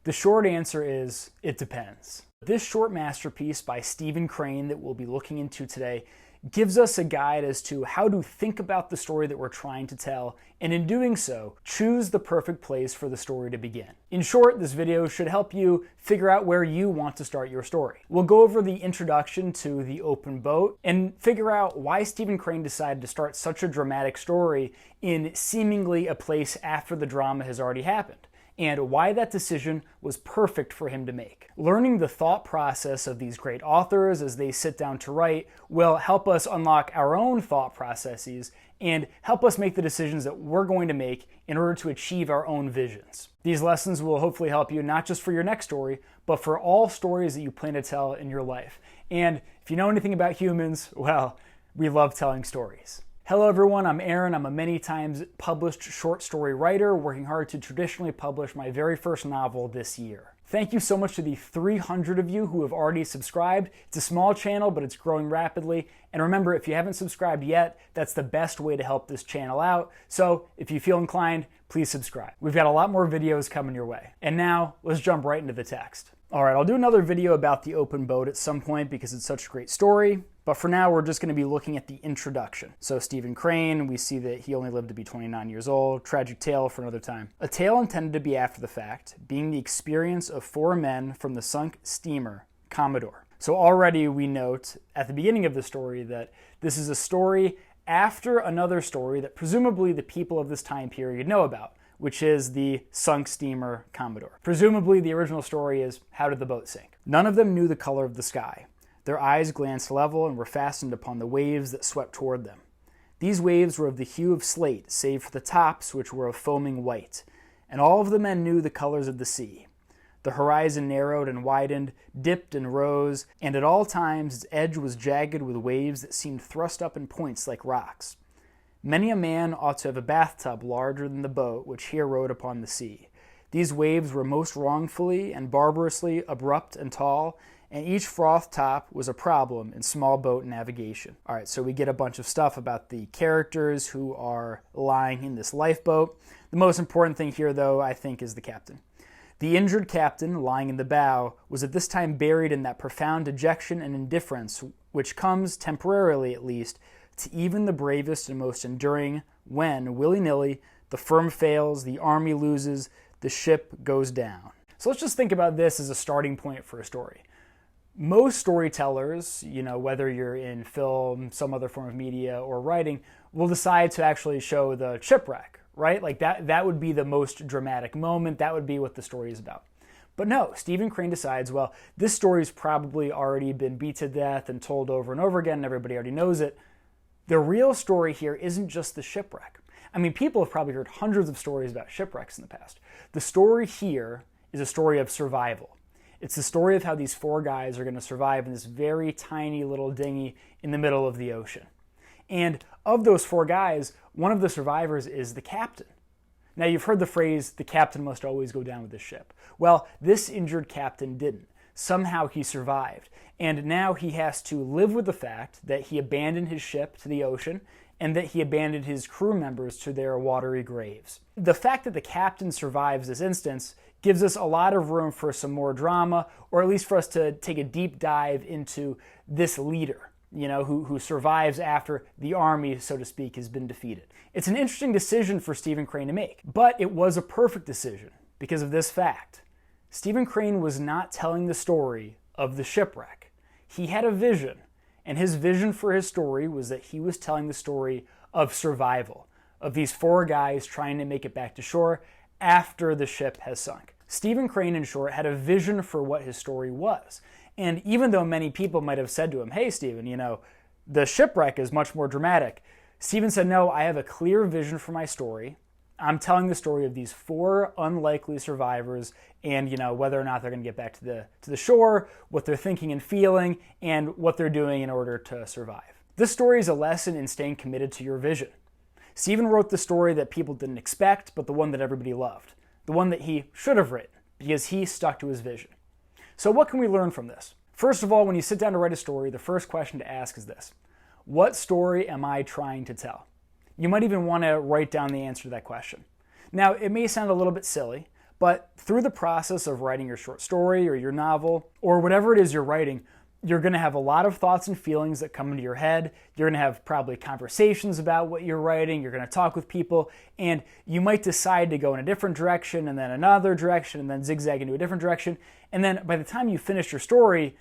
The short answer is, it depends. This short masterpiece by Stephen Crane that we'll be looking into today gives us a guide as to how to think about the story that we're trying to tell, and in doing so, choose the perfect place for the story to begin. In short, this video should help you figure out where you want to start your story. We'll go over the introduction to The Open Boat and figure out why Stephen Crane decided to start such a dramatic story in seemingly a place after the drama has already happened, and why that decision was perfect for him to make. Learning the thought process of these great authors as they sit down to write will help us unlock our own thought processes and help us make the decisions that we're going to make in order to achieve our own visions. These lessons will hopefully help you not just for your next story, but for all stories that you plan to tell in your life. And if you know anything about humans, well, we love telling stories. Hello everyone, I'm Aaron. I'm a many times published short story writer working hard to traditionally publish my very first novel this year. Thank you so much to the 300 of you who have already subscribed. It's a small channel, but it's growing rapidly. And remember, if you haven't subscribed yet, that's the best way to help this channel out. So if you feel inclined, please subscribe. We've got a lot more videos coming your way. And now, let's jump right into the text. All right, I'll do another video about The Open Boat at some point because it's such a great story. But for now, we're just going to be looking at the introduction. So Stephen Crane, we see that he only lived to be 29 years old. Tragic tale for another time. A tale intended to be after the fact, being the experience of 4 men from the sunk steamer, Commodore. So already we note at the beginning of the story that this is a story after another story that presumably the people of this time period know about, which is the sunk steamer, Commodore. Presumably the original story is, how did the boat sink? None of them knew the color of the sky. Their eyes glanced level and were fastened upon the waves that swept toward them. These waves were of the hue of slate, save for the tops, which were of foaming white. And all of the men knew the colors of the sea. The horizon narrowed and widened, dipped and rose, and at all times its edge was jagged with waves that seemed thrust up in points like rocks. Many a man ought to have a bathtub larger than the boat which here rode upon the sea. These waves were most wrongfully and barbarously abrupt and tall, and each froth top was a problem in small boat navigation. All right, so we get a bunch of stuff about the characters who are lying in this lifeboat. The most important thing here, though, I think, is the captain. The injured captain, lying in the bow, was at this time buried in that profound dejection and indifference which comes, temporarily at least, to even the bravest and most enduring when, willy-nilly, the firm fails, the army loses, the ship goes down. So let's just think about this as a starting point for a story. Most storytellers, whether you're in film, some other form of media, or writing, will decide to actually show the shipwreck, right? Like that would be the most dramatic moment. That would be what the story is about. But no, Stephen Crane decides, well, this story's probably already been beat to death and told over and over again, and everybody already knows it. The real story here isn't just the shipwreck. I mean, people have probably heard hundreds of stories about shipwrecks in the past. The story here is a story of survival. It's the story of how these 4 guys are going to survive in this very tiny little dinghy in the middle of the ocean. And of those 4 guys, one of the survivors is the captain. Now, you've heard the phrase, the captain must always go down with the ship. Well, this injured captain didn't. Somehow he survived. And now he has to live with the fact that he abandoned his ship to the ocean and that he abandoned his crew members to their watery graves. The fact that the captain survives this instance gives us a lot of room for some more drama, or at least for us to take a deep dive into this leader, who survives after the army, so to speak, has been defeated. It's an interesting decision for Stephen Crane to make, but it was a perfect decision because of this fact. Stephen Crane was not telling the story of the shipwreck. He had a vision, and his vision for his story was that he was telling the story of survival, of these 4 guys trying to make it back to shore after the ship has sunk. Stephen Crane, in short, had a vision for what his story was. And even though many people might have said to him, hey, Stephen, the shipwreck is much more dramatic, Stephen said, no, I have a clear vision for my story. I'm telling the story of these 4 unlikely survivors and, whether or not they're going to get back to the shore, what they're thinking and feeling, and what they're doing in order to survive. This story is a lesson in staying committed to your vision. Stephen wrote the story that people didn't expect, but the one that everybody loved. The one that he should have written, because he stuck to his vision. So what can we learn from this? First of all, when you sit down to write a story, the first question to ask is this: what story am I trying to tell? You might even want to write down the answer to that question. Now, it may sound a little bit silly, But through the process of writing your short story or your novel or whatever it is you're writing, you're going to have a lot of thoughts and feelings that come into your head. You're going to have probably conversations about what you're writing. You're going to talk with people, and you might decide to go in a different direction and then another direction and then zigzag into a different direction. And then by the time you finish your story,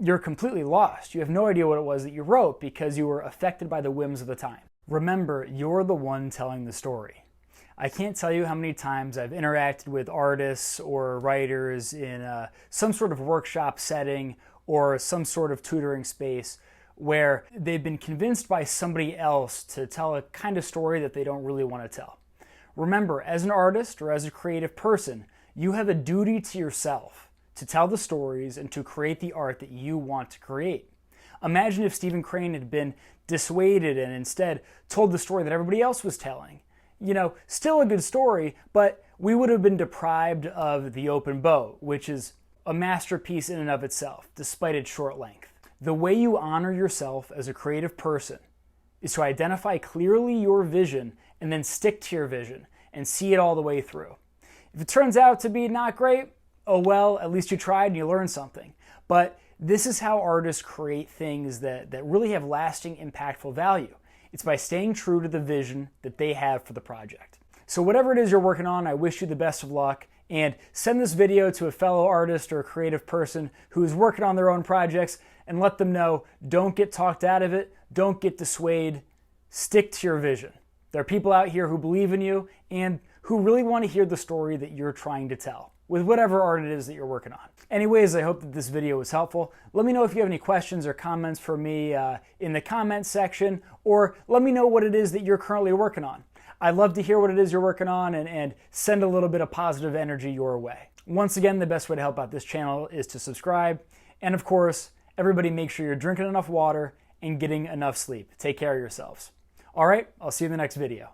you're completely lost. You have no idea what it was that you wrote because you were affected by the whims of the time. Remember, you're the one telling the story. I can't tell you how many times I've interacted with artists or writers in some sort of workshop setting or some sort of tutoring space where they've been convinced by somebody else to tell a kind of story that they don't really want to tell. Remember, as an artist or as a creative person, you have a duty to yourself to tell the stories and to create the art that you want to create. Imagine if Stephen Crane had been dissuaded and instead told the story that everybody else was telling. Still a good story, but we would have been deprived of The Open Boat, which is a masterpiece in and of itself, despite its short length. The way you honor yourself as a creative person is to identify clearly your vision and then stick to your vision and see it all the way through. If it turns out to be not great, oh well, at least you tried and you learned something. But this is how artists create things that really have lasting, impactful value. It's by staying true to the vision that they have for the project. So whatever it is you're working on, I wish you the best of luck, and send this video to a fellow artist or a creative person who is working on their own projects and let them know, don't get talked out of it, don't get dissuaded, stick to your vision. There are people out here who believe in you and who really want to hear the story that you're trying to tell with whatever art it is that you're working on. Anyways, I hope that this video was helpful. Let me know if you have any questions or comments for me in the comments section, or let me know what it is that you're currently working on. I'd love to hear what it is you're working on and send a little bit of positive energy your way. Once again, the best way to help out this channel is to subscribe. And of course, everybody make sure you're drinking enough water and getting enough sleep. Take care of yourselves. All right, I'll see you in the next video.